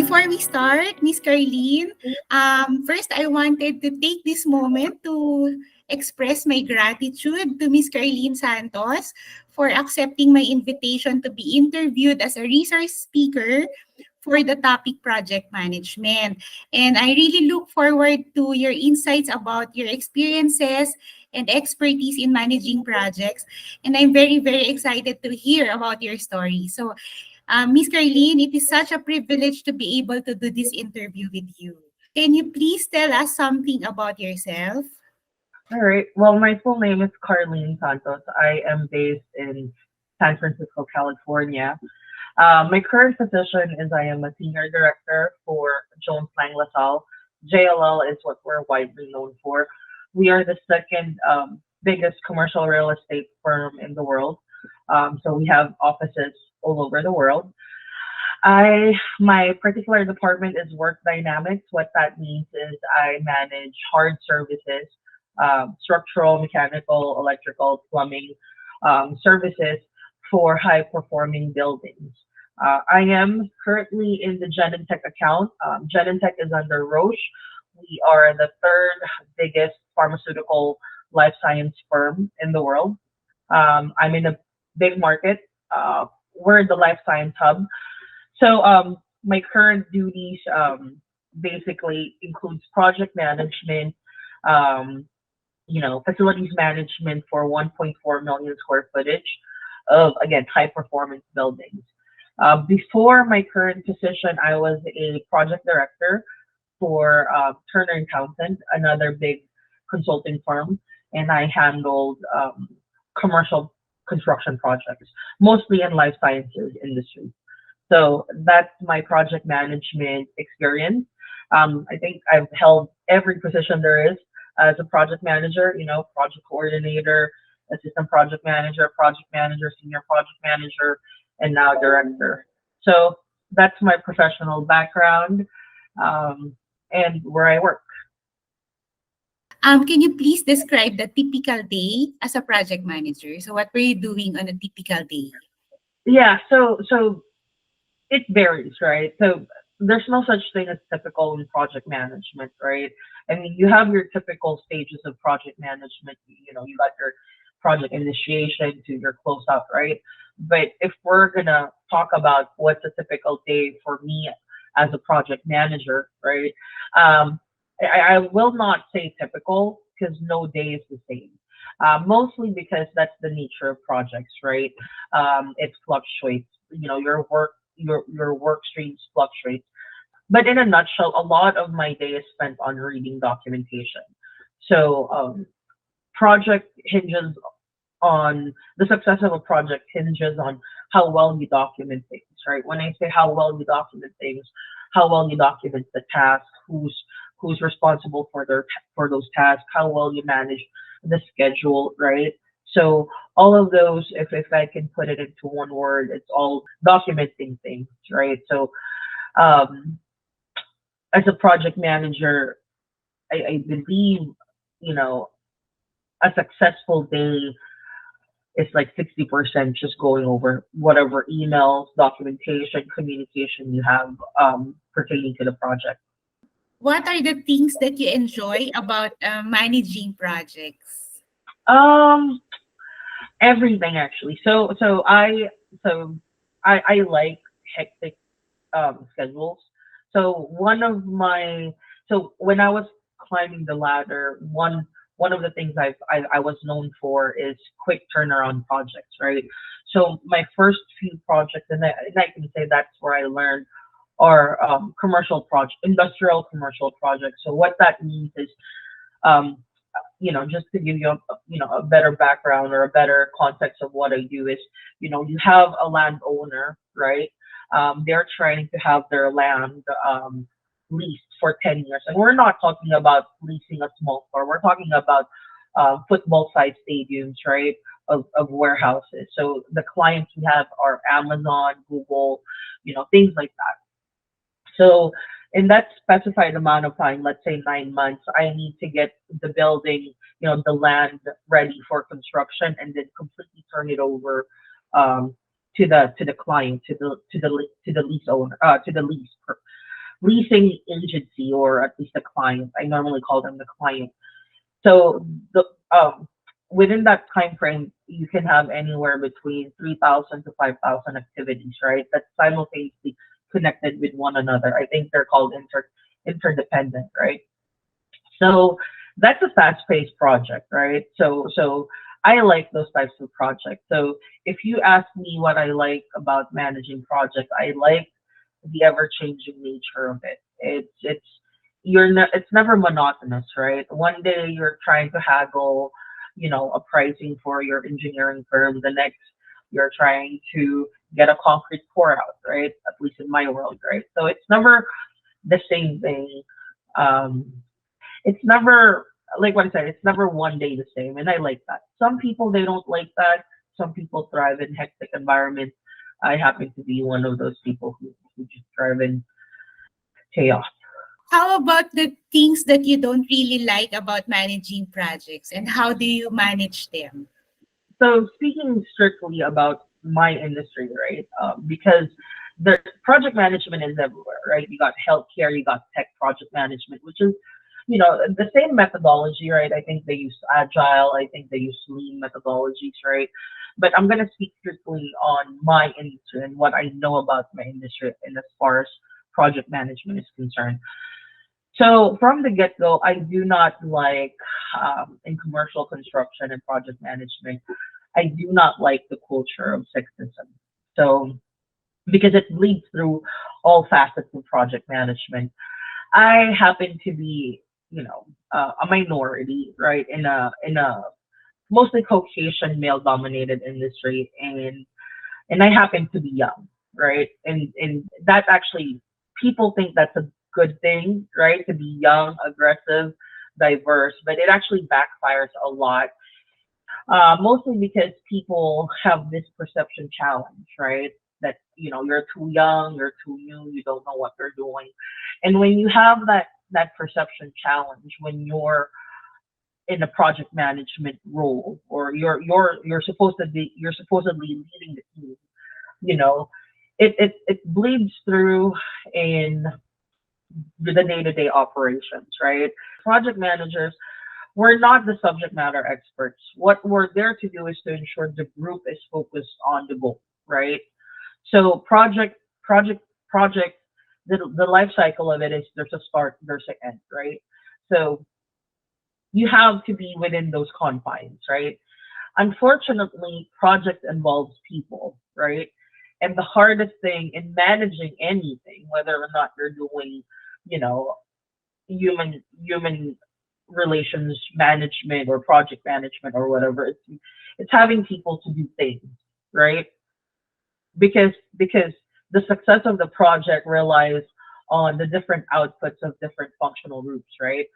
Before we start, Miss Carlene, first I wanted to take this moment to express my gratitude to Miss Carlyn Santos for accepting my invitation to be interviewed as a resource speaker for the topic project management. And I really look forward to your insights about your experiences and expertise in managing projects. And I'm very, very excited to hear about your story. So, Miss Carlene, it is such a privilege to be able to do this interview with you. Can you please tell us something about yourself? All right. Well, my full name is Carlyn Santos. I am based in San Francisco, California. My current position is I am a senior director for Jones Lang LaSalle. JLL is what we're widely known for. We are the second biggest commercial real estate firm in the world. So we have offices all over the world. My particular department is work dynamics. What that means is I manage hard services, structural, mechanical, electrical, plumbing services for high performing buildings. I am currently in the Genentech account. Genentech is under Roche. We are the third biggest pharmaceutical life science firm in the world. I'm in a big market. We're the life science hub. So my current duties basically includes project management, um, facilities management for 1.4 million square footage of, again, high performance buildings. Before my current position, I was a project director for Turner and Townsend, another big consulting firm, and I handled commercial construction projects, mostly in life sciences industry. So that's my project management experience. I think I've held every position there is as a project manager, project coordinator, assistant project manager, senior project manager, and now director. So that's my professional background and where I work. Can you please describe the typical day as a project manager? So, what were you doing on a typical day? Yeah, so it varies, right? So there's no such thing as typical in project management, right? I mean, you have your typical stages of project management. You got your project initiation to your closeout, right? But if we're gonna talk about what's a typical day for me as a project manager, right? Um, I will not say typical because no day is the same. Mostly because that's the nature of projects, right? It fluctuates. Your work streams fluctuate. But in a nutshell, a lot of my day is spent on reading documentation. So project hinges on the success of a project hinges on how well you document things, right? When I say how well you document things, how well you document the task, who's responsible for those tasks, how well you manage the schedule, right? So all of those, if I can put it into one word, it's all documenting things, right? So um, as a project manager, I believe, you know, a successful day is like 60% just going over whatever emails, documentation, communication you have pertaining to the project. What are the things that you enjoy about managing projects? Um, Everything actually. So I like hectic schedules. So one of my so when I was climbing the ladder, one of the things I was known for is quick turnaround projects, right? So my first few projects, and I can say that's where I learned, are industrial commercial projects. So what that means is um, just to give you a better background or a better context of what I do is, you have a landowner, right? They're trying to have their land leased for 10 years. And we're not talking about leasing a small store. We're talking about football-sized stadiums, right? Of warehouses. So the clients we have are Amazon, Google, things like that. So in that specified amount of time, let's say 9 months, I need to get the building, the land ready for construction, and then completely turn it over to the client, to the lease owner, to the lease. leasing agency, or at least the client. I normally call them the client. So the within that time frame, you can have anywhere between 3,000 to 5,000 activities, right? That's simultaneously connected with one another. I think they're called interdependent, right? So that's a fast-paced project, right? So I like those types of projects. So if you ask me what I like about managing projects, I like the ever-changing nature of it. It's never monotonous, right? One day you're trying to haggle, a pricing for your engineering firm. The next you're trying to get a concrete pour out, right? At least in my world, right? So it's never the same thing. Um, it's never like what I said, it's never one day the same, and I like that. Some people they don't like that. Some people thrive in hectic environments. I happen to be one of those people who just thrive in chaos. How about the things that you don't really like about managing projects, and how do you manage them? So speaking strictly about my industry, right? Because the project management is everywhere, right? You got healthcare, you got tech project management, which is, the same methodology, right? I think they use agile, I think they use lean methodologies, right? But I'm gonna speak strictly on my industry and what I know about my industry and as far as project management is concerned. So from the get-go, I do not like in commercial construction and project management. I do not like the culture of sexism. So because it bleeds through all facets of project management. I happen to be, a minority, right, in a mostly Caucasian male-dominated industry, and I happen to be young, right, and that actually people think that's a good thing, right, to be young, aggressive, diverse, but it actually backfires a lot, mostly because people have this perception challenge, right? That you're too young, you're too new, you don't know what they're doing, and when you have that perception challenge, when you're in a project management role, or you're supposedly leading the team, you know, it bleeds through in the day-to-day operations, right? Project managers, we're not the subject matter experts. What we're there to do is to ensure the group is focused on the goal, right? So project, the life cycle of it is there's a start, there's an end, right? So you have to be within those confines, right? Unfortunately, project involves people, right? And the hardest thing in managing anything, whether or not you're doing, you know, human relations management or project management or whatever, it's having people to do things, right? Because the success of the project relies on the different outputs of different functional groups, right?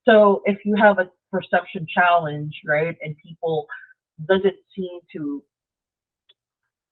So if you have a perception challenge, right, and people doesn't seem to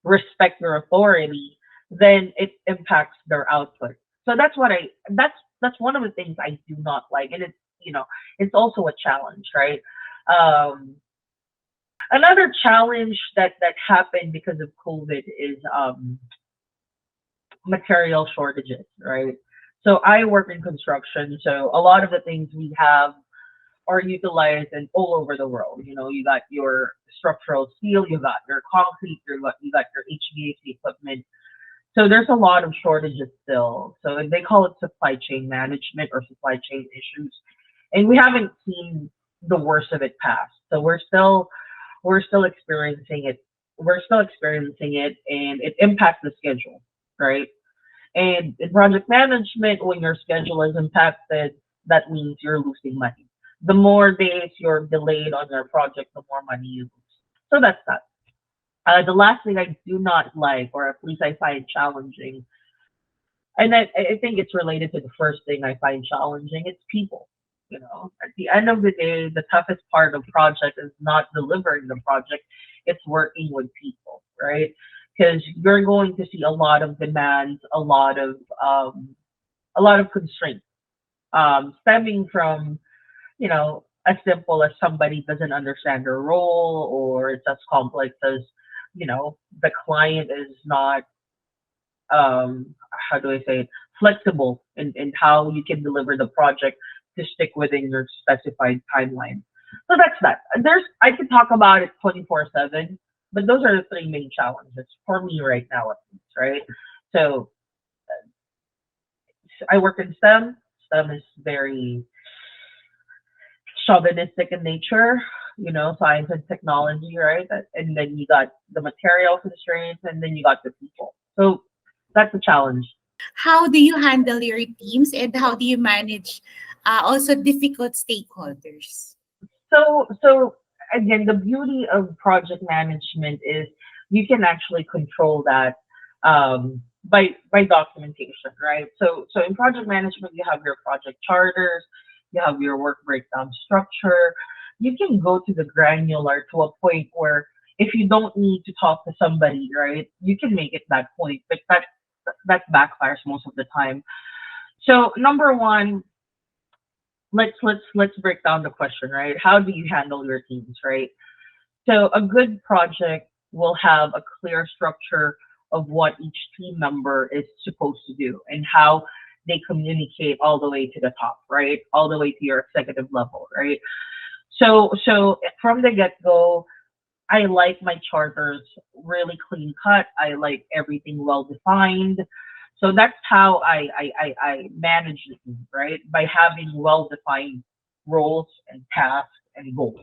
respect your authority, then it impacts their output. So that's one of the things I do not like, and it's also a challenge, right? Um, Another challenge that happened because of COVID is material shortages, right? So I work in construction, so a lot of the things we have are utilized in all over the world. You got your structural steel, you got your concrete, you got your HVAC equipment. So there's a lot of shortages still. So they call it supply chain management or supply chain issues, and we haven't seen the worst of it pass. So we're still experiencing it. We're still experiencing it, and it impacts the schedule, right? And in project management, when your schedule is impacted, that means you're losing money. The more days you're delayed on your project, the more money you lose. So that's that. The last thing I do not like, or at least I find challenging, and I think it's related to the first thing I find challenging, it's people. At the end of the day, the toughest part of project is not delivering the project, it's working with people, right? Because you're going to see a lot of demands, a lot of constraints, stemming from as simple as somebody doesn't understand their role, or it's as complex as the client is not, how do I say it, flexible in how you can deliver the project to stick within your specified timeline. So that's that. There's I could talk about it 24/7, but those are the three main challenges for me right now at least, right? So I work in STEM. STEM is very chauvinistic in nature, science and technology, right? And then you got the material constraints, and then you got the people. So that's a challenge. How do you handle your teams and how do you manage also difficult stakeholders? So again, the beauty of project management is you can actually control that by documentation, right? So in project management, you have your project charters, you have your work breakdown structure. You can go to the granular to a point where if you don't need to talk to somebody, right, you can make it that point, but that backfires most of the time. So number one, let's break down the question, right? How do you handle your teams, right? So a good project will have a clear structure of what each team member is supposed to do and how they communicate all the way to the top, right? All the way to your executive level, right? So from the get go, I like my charters really clean cut. I like everything well defined. So that's how I manage the team, right? By having well defined roles and tasks and goals.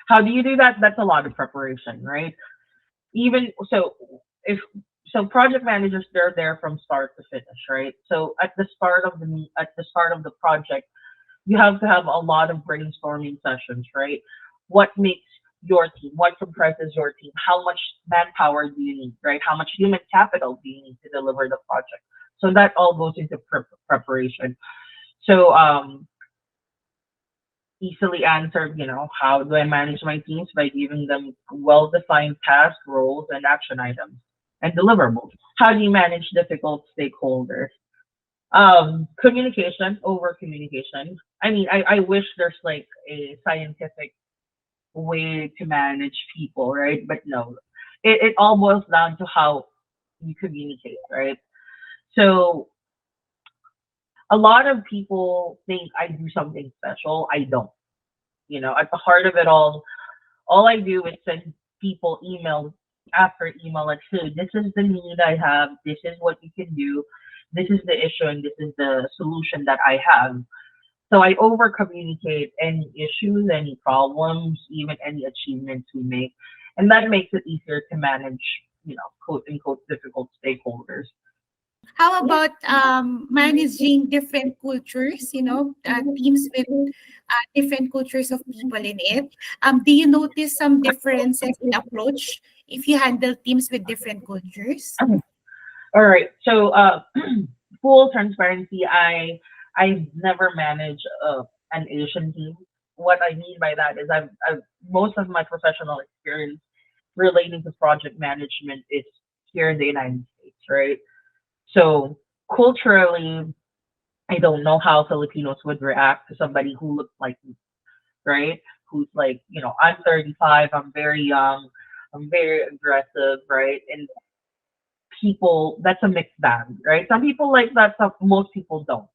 How do you do that? That's a lot of preparation, right? Even so, if so, project managers, they're there from start to finish, right? So at the start of the project, you have to have a lot of brainstorming sessions, right? What makes your team? What comprises your team? How much manpower do you need, right? How much human capital do you need to deliver the project? So that all goes into preparation. So easily answered, how do I manage my teams? By giving them well-defined tasks, roles, and action items and deliverables. How do you manage difficult stakeholders? Communication, over communication. I mean, I wish there's like a scientific way to manage people, right? But no, it all boils down to how you communicate, right? So a lot of people think I do something special. I don't. At the heart of it all I do is send people email after email like, hey, this is the need I have, this is what you can do, this is the issue, and this is the solution that I have. So I over communicate any issues, any problems, even any achievements we make. And that makes it easier to manage, quote unquote difficult stakeholders. How about managing different cultures, teams with different cultures of people in it? Do you notice some differences in approach if you handle teams with different cultures? All right. So, full transparency, I've never managed an Asian team. What I mean by that is I've most of my professional experience relating to project management is here in the United States, right? So culturally, I don't know how Filipinos would react to somebody who looks like me, right? Who's like, I'm 35, I'm very young, I'm very aggressive, right? And people, that's a mixed bag, right? Some people like that, most people don't.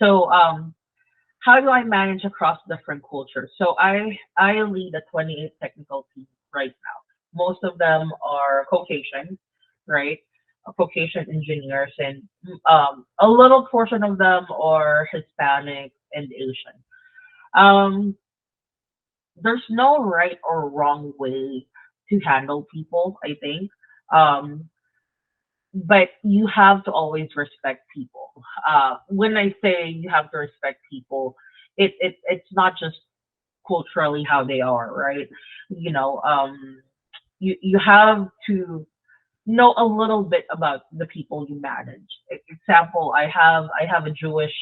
So, how do I manage across different cultures? So I lead a 28 technical team right now. Most of them are Caucasian, right? Caucasian engineers, and a little portion of them are Hispanic and Asian. Um, there's no right or wrong way to handle people, I think. Um, but you have to always respect people. When I say you have to respect people, it's not just culturally how they are, right? You know, you have to know a little bit about the people you manage. Example, I have a Jewish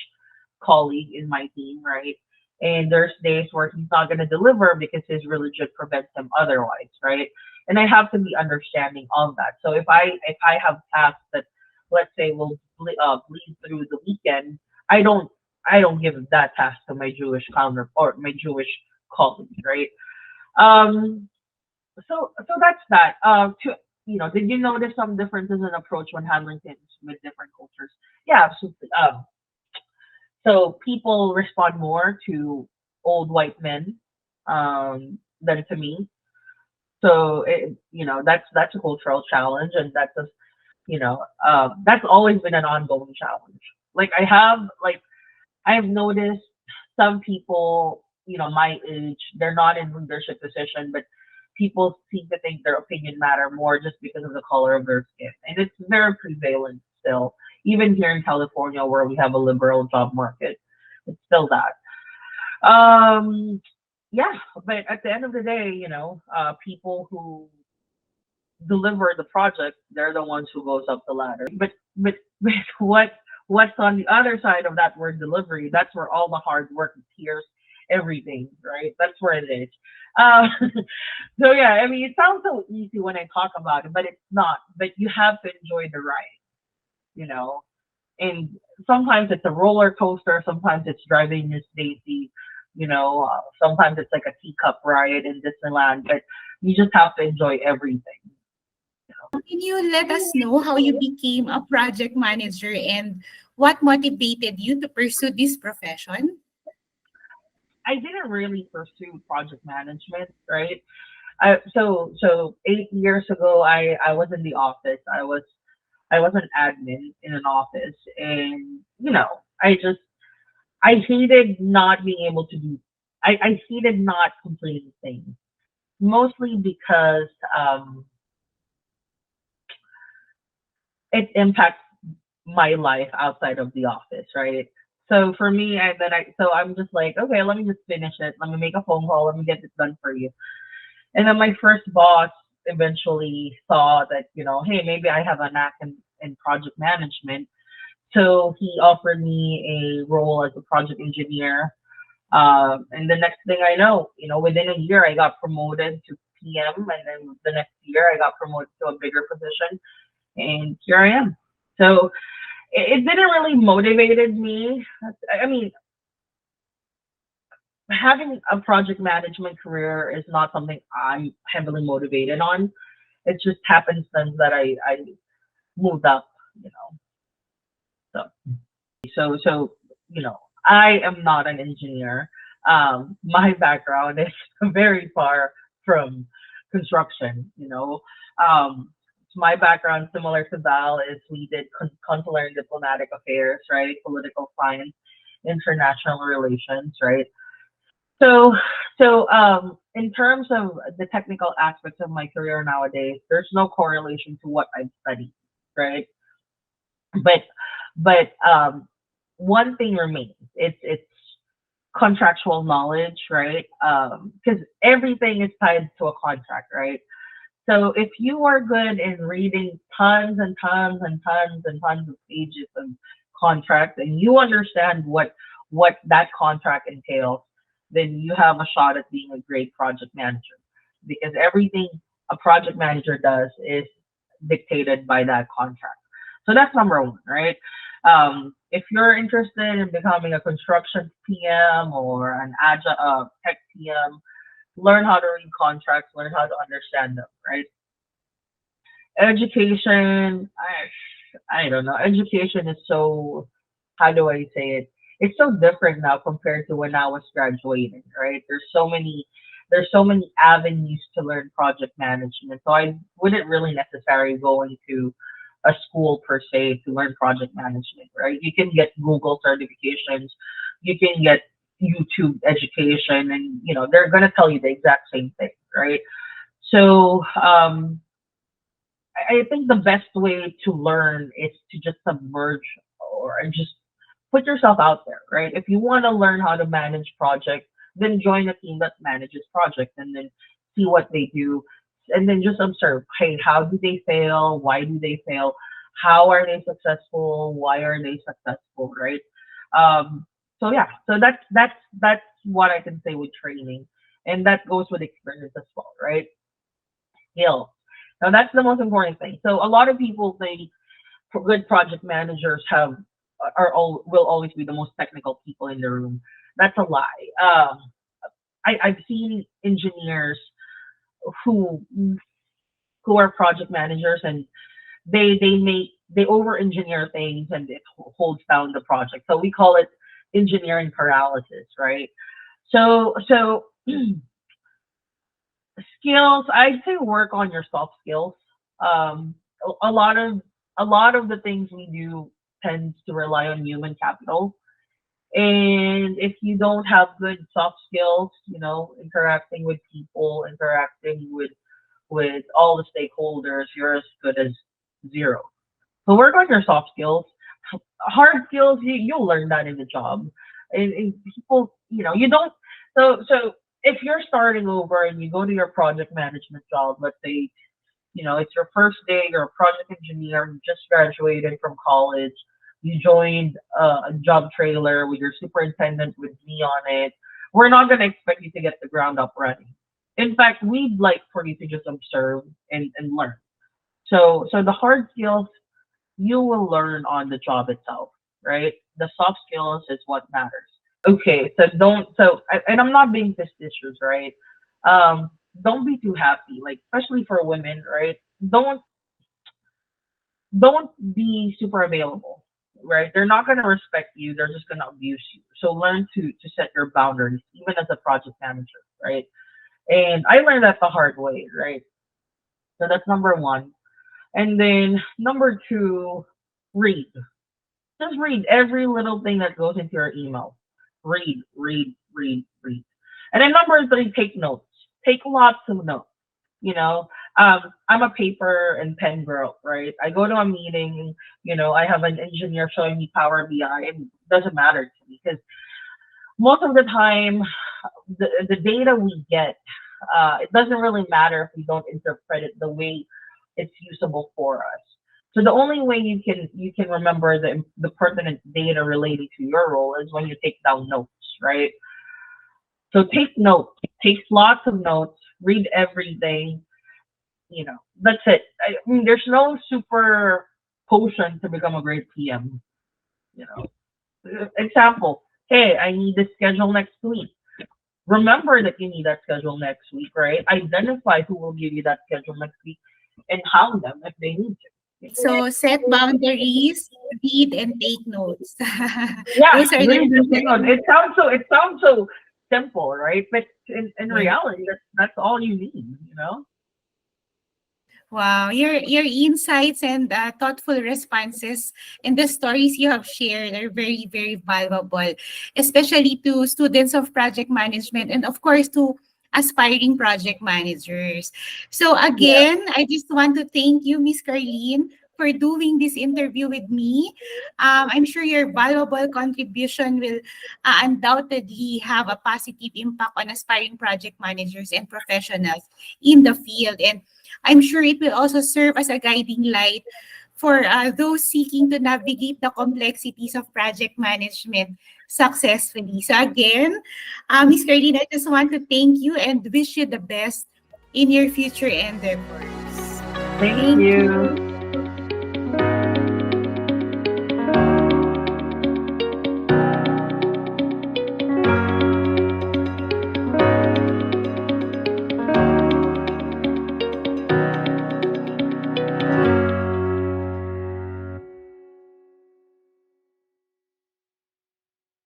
colleague in my team, right? And there's days where he's not going to deliver because his religion prevents him otherwise, right? And I have to be understanding of that. So if I have tasks that, let's say, will bleed through the weekend, I don't I don't give that task to my Jewish counter or my Jewish colleagues, right? Um, so that's that. did you notice some differences in approach when handling things with different cultures? Yeah, absolutely. So people respond more to old white men than to me. So that's a cultural challenge, and that's always been an ongoing challenge. Like I have noticed some people, my age, they're not in leadership position, but people seem to think their opinion matter more just because of the color of their skin, and it's very prevalent still, even here in California where we have a liberal job market. It's still that. Um, yeah, but at the end of the day, people who deliver the project, they're the ones who goes up the ladder, right? But what's on the other side of that word delivery? That's where all the hard work, tears, everything, right? That's where it is. Uh, so yeah, I mean, it sounds so easy when I talk about it, but it's not. But you have to enjoy the ride, you know. And sometimes it's a roller coaster. Sometimes it's driving Miss Daisy. Sometimes it's like a teacup ride in Disneyland. But you just have to enjoy everything. Can you let us know how you became a project manager and what motivated you to pursue this profession? I didn't really pursue project management, right? So 8 years ago, I was in the office. I was an admin in an office, and I just I hated not being able to do. I hated not completing things, mostly because it impacts my life outside of the office, right? So for me, I'm just like, okay, let me just finish it. Let me make a phone call. Let me get this done for you. And then my first boss eventually saw that, hey, maybe I have a knack in project management. So he offered me a role as a project engineer. And the next thing I know, within a year, I got promoted to PM. And then the next year, I got promoted to a bigger position. And here I am. So it didn't really motivated me. I mean, having a project management career is not something I'm heavily motivated on. It just happens then that I moved up, you know. So I am not an engineer. My background is very far from construction. My background, similar to Val, is we did consular and diplomatic affairs, right? Political science, international relations, right? So, in terms of the technical aspects of my career nowadays, there's no correlation to what I've studied, right? But, but one thing remains. It's contractual knowledge, right? Because everything is tied to a contract, right? So if you are good in reading tons and tons and tons and tons of pages of contracts and you understand what that contract entails, then you have a shot at being a great project manager. Because everything a project manager does is dictated by that contract. So that's number one, right? If you're interested in becoming a construction PM or an agile tech PM, learn how to read contracts, learn how to understand them, right? Education, I don't know. Education is so, how do I say it? It's so different now compared to when I was graduating, right? There's so many avenues to learn project management. So I wouldn't really necessarily go into a school per se to learn project management, right? You can get Google certifications, you can get YouTube education, and they're gonna tell you the exact same thing, right? So I think the best way to learn is to just submerge or just put yourself out there, right? If you want to learn how to manage projects, then join a team that manages projects and then see what they do and then just observe, hey, how do they fail? Why do they fail? How are they successful? Why are they successful, right? Um, so yeah, so that's what I can say with training. And that goes with experience as well, right? Skills. Now that's the most important thing. So a lot of people think good project managers will always be the most technical people in the room. That's a lie. I've seen engineers who who are project managers, and they over engineer things, and it holds down the project. So we call it engineering paralysis, right? So skills, I'd say work on your soft skills. Um, a lot of the things we do tends to rely on human capital. And if you don't have good soft skills, interacting with people, interacting with all the stakeholders, you're as good as zero. So work on your soft skills. Hard skills, you'll learn that in the job. And people, you don't. So if you're starting over and you go to your project management job, let's say, it's your first day, you're a project engineer, you just graduated from college, you joined a job trailer with your superintendent with me on it. We're not going to expect you to get the ground up running. In fact, we'd like for you to just observe and learn. So the hard skills you will learn on the job itself, right? The soft skills is what matters. Okay, so don't and I'm not being facetious, right? Don't be too happy, like especially for women, right? Don't be super available, right? They're not gonna respect you, they're just gonna abuse you. So learn to set your boundaries, even as a project manager, right? And I learned that the hard way, right? So that's number one. And then number two, read. Just read every little thing that goes into your email. Read, read, read, read. And then number three, take notes. Take lots of notes. You know, I'm a paper and pen girl, right? I go to a meeting, I have an engineer showing me Power BI, and it doesn't matter to me because most of the time, the data we get, it doesn't really matter if we don't interpret it the way it's usable for us. So the only way you can remember the pertinent data relating to your role is when you take down notes, right? So take notes, take lots of notes, read everything. That's it. I mean, there's no super potion to become a great PM. You Example. Hey, I need this schedule next week. Remember that you need that schedule next week, right? Identify who will give you that schedule next week and hound them if they need So set boundaries, read, and take notes. Yeah, Those are read and take the notes. It sounds so simple, right? But in right. reality, that's all you need. Wow, your insights and thoughtful responses and the stories you have shared are very, very valuable, especially to students of project management and of course to aspiring project managers. So Yeah. again, I just want to thank you, Miss Carlene, for doing this interview with me. I'm sure your valuable contribution will undoubtedly have a positive impact on aspiring project managers and professionals in the field. And I'm sure it will also serve as a guiding light for those seeking to navigate the complexities of project management successfully. So again, Ms. Carlene, I just want to thank you and wish you the best in your future endeavors. Thank Thank you. you.